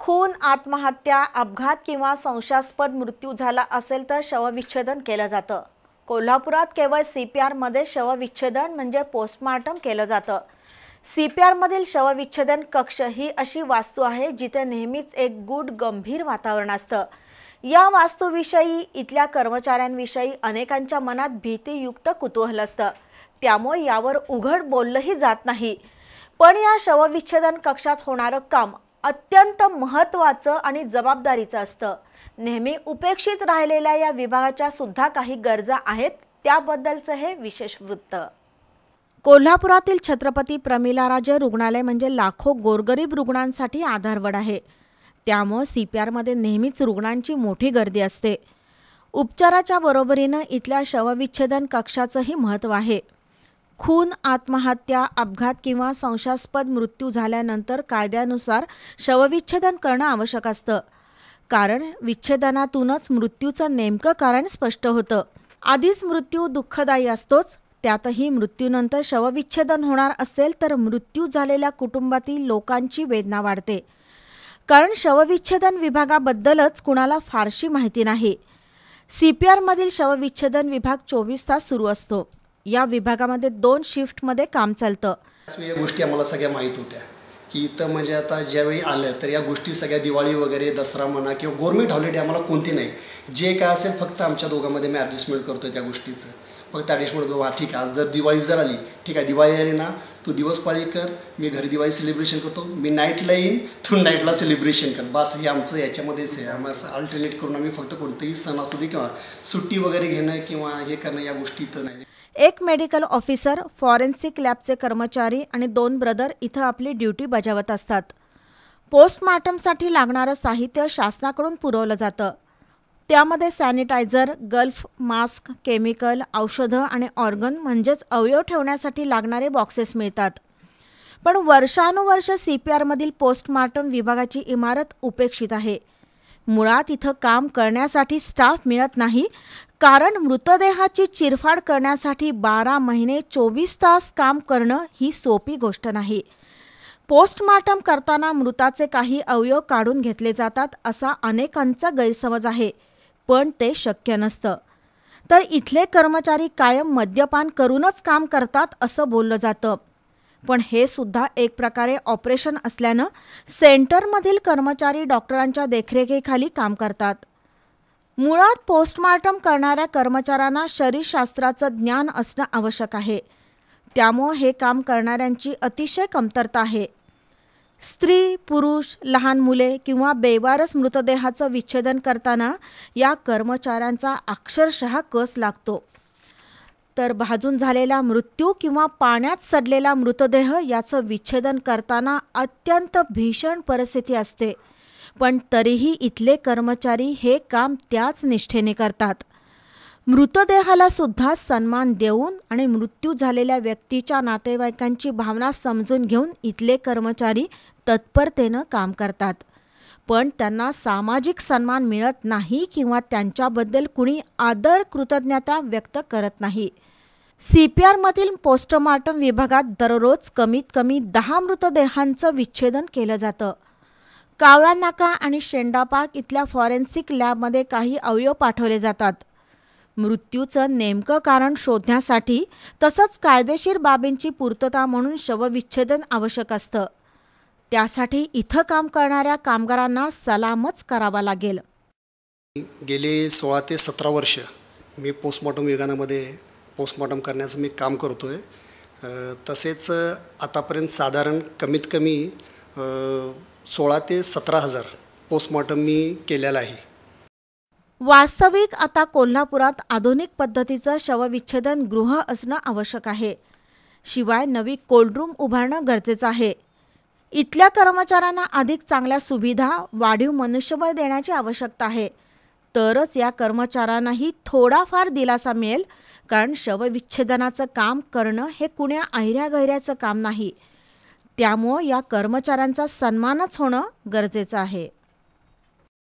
खून, आत्महत्या, अपघात किंवा संशयास्पद मृत्यू झाला असेल तर शवविच्छेदन केलं जातं। कोल्हापुरात केवळ CPR मध्ये शवविच्छेदन म्हणजे पोस्टमार्टम केलं जातं। CPR मधील शवविच्छेदन कक्ष ही अशी वास्तू आहे जिथे नेहमीच एक गूढ गंभीर वातावरण असतं। या वास्तूविषयी इथल्या कर्मचाऱ्यांविषयी अनेकांच्या मनात भीतीयुक्त कुतूहल असतं, त्यामुळे यावर उघड बोललंही जात नाही। पण या शवविच्छेदन कक्षात होणारं काम अत्यंत महत्त्वाचं आणि जबाबदारीचं असतं। नेहमी उपेक्षित राहिलेल्या या विभागाच्या सुद्धा काही गरजा आहेत, त्याबद्दलचं हे विशेष वृत्त। कोल्हापुरातील छत्रपती प्रमिलाराजे रुग्णालय म्हणजे लाखो गोरगरीब रुग्णांसाठी आधारवड आहे। त्यामुळे CPR मध्ये नेहमीच रुग्णांची मोठी गर्दी असते। उपचाराच्या बरोबरीनं इथल्या शवविच्छेदन कक्षाचंही महत्त्व आहे। खून, आत्महत्या, अपघात किंवा संशयास्पद मृत्यू झाल्यानंतर कायद्यानुसार शवविच्छेदन करणं आवश्यक असतं, कारण विच्छेदनातूनच मृत्यूचं नेमकं कारण स्पष्ट होतं। आधीच मृत्यू दुःखदायी असतोच, त्यातही मृत्यूनंतर शवविच्छेदन होणार असेल तर मृत्यू झालेल्या कुटुंबातील लोकांची वेदना वाढते, कारण शवविच्छेदन विभागाबद्दलच कुणाला फारशी माहिती नाही। CPR मधील शवविच्छेदन विभाग 24 तास सुरू असतो। या विभागामध्ये 2 शिफ्टमध्ये काम चालतं। या गोष्टी आम्हाला सगळ्या माहीत होत्या की इथं म्हणजे आता ज्यावेळी आलं तर या गोष्टी सगळ्या दिवाळी वगैरे दसरा म्हणा किंवा गव्हर्नमेंट हॉलिडे आम्हाला कोणती नाही, जे काय असेल फक्त आमच्या दोघांमध्ये मी ॲडजस्टमेंट करतो त्या गोष्टीचं। फक्त ॲडजस्टमेंट वा ठीक आहे, आज जर दिवाळी जर आली, ठीक आहे दिवाळी आली ना, तू दिवस पाळी कर, मी घरी दिवाळी सेलिब्रेशन करतो, मी नाईटला येईन, तू नाईटला सेलिब्रेशन कर, बस हे आमचं याच्यामध्येच आहे। आम्ही असं अल्टरनेट करून आम्ही फक्त कोणतेही सण असू दे किंवा सुट्टी वगैरे घेणं किंवा हे करणं या गोष्टी इथं नाही। एक मेडिकल ऑफिसर, फॉरेन्सिक लॅबचे कर्मचारी आणि 2 ब्रदर इथं आपली ड्युटी बजावत असतात। पोस्टमार्टमसाठी लागणारं साहित्य शासनाकडून पुरवलं जातं। त्यामध्ये सॅनिटायझर, गल्फ, मास्क, केमिकल, औषधं आणि ऑर्गन म्हणजेच अवयव ठेवण्यासाठी लागणारे बॉक्सेस मिळतात। पण वर्षानुवर्ष CPR मधील पोस्टमार्टम विभागाची इमारत उपेक्षित आहे। मुळात इथं काम करण्यासाठी स्टाफ मिळत नाही, कारण मृतदेहाची चिरफाड करण्यासाठी 12 महिने 24 तास काम करणं ही सोपी गोष्ट नाही। पोस्टमार्टम करताना मृताचे काही अवयव काढून घेतले जातात असा अनेकांचा गैरसमज आहे, पण ते शक्य नसतं। तर इथले कर्मचारी कायम मद्यपान करूनच काम करतात असं बोललं जातं। पण हे सुद्धा एक प्रकारे ऑपरेशन असल्यानं सेंटरमधील कर्मचारी डॉक्टरांच्या देखरेखीखाली काम करतात। मुळात पोस्टमार्टम करणाऱ्या कर्मचाऱ्यांना शरीरशास्त्राचं ज्ञान असणं आवश्यक आहे, त्यामुळे हे काम करणाऱ्यांची अतिशय कमतरता आहे। स्त्री, पुरुष, लहान मुले किंवा बेवारस मृतदेहाचं विच्छेदन करताना या कर्मचाऱ्यांचा अक्षरशः कस लागतो। तर भाजून झालेला मृत्यू किंवा पाण्यात सडलेला मृतदेह याचं विच्छेदन करताना अत्यंत भीषण परिस्थिती असते, पण तरीही इथले कर्मचारी हे काम त्याच निष्ठेने करतात। मृतदेहाला सुद्धा सन्मान देऊन आणि मृत्यू झालेल्या व्यक्तीच्या नातेवाईकांची भावना समजून घेऊन इथले कर्मचारी तत्परतेनं काम करतात, पण त्यांना सामाजिक सन्मान मिळत नाही किंवा त्यांच्याबद्दल कुणी आदर कृतज्ञता व्यक्त करत नाही। CPR मधील पोस्टमार्टम विभागात दररोज कमीत कमी 10 मृतदेहांचं विच्छेदन केलं जातं। कावळा नाका आणि शेंडापाक इथल्या फॉरेन्सिक लॅबमध्ये काही अवयव पाठवले जातात। मृत्यूचं नेमकं कारण शोधण्यासाठी तसंच कायदेशीर बाबींची पूर्तता म्हणून शवविच्छेदन आवश्यक असतं। त्यासाठी इथं काम करणाऱ्या कामगारांना सलामच करावा लागेल। गेले 16 ते 17 वर्ष मी पोस्टमार्टम विभागामध्ये पोस्टमार्टम करण्याचं मी काम करतोय। तसेच आतापर्यंत साधारण कमीत कमी 16 ते 17 हजार पोस्टमार्टम मी केलेला आहे। वास्तविक आता कोल्हापुरात आधुनिक पद्धतीचं शवविच्छेदन गृह असणं आवश्यक आहे, शिवाय नवी कोल्ड रूम उभारणं गरजेचं आहे। इथल्या कर्मचाऱ्यांना अधिक चांगल्या सुविधा, वाढीव मनुष्यबळ देण्याची आवश्यकता आहे, तरच या कर्मचाऱ्यांनाही थोडाफार दिलासा मिळेल, कारण शवविच्छेदनाचं काम करणं हे कुण्या ऐऱ्या-गैऱ्याचं काम नाही। त्यामुळे या कर्मचाऱ्यांचा सन्मानच होणं गरजेचं आहे।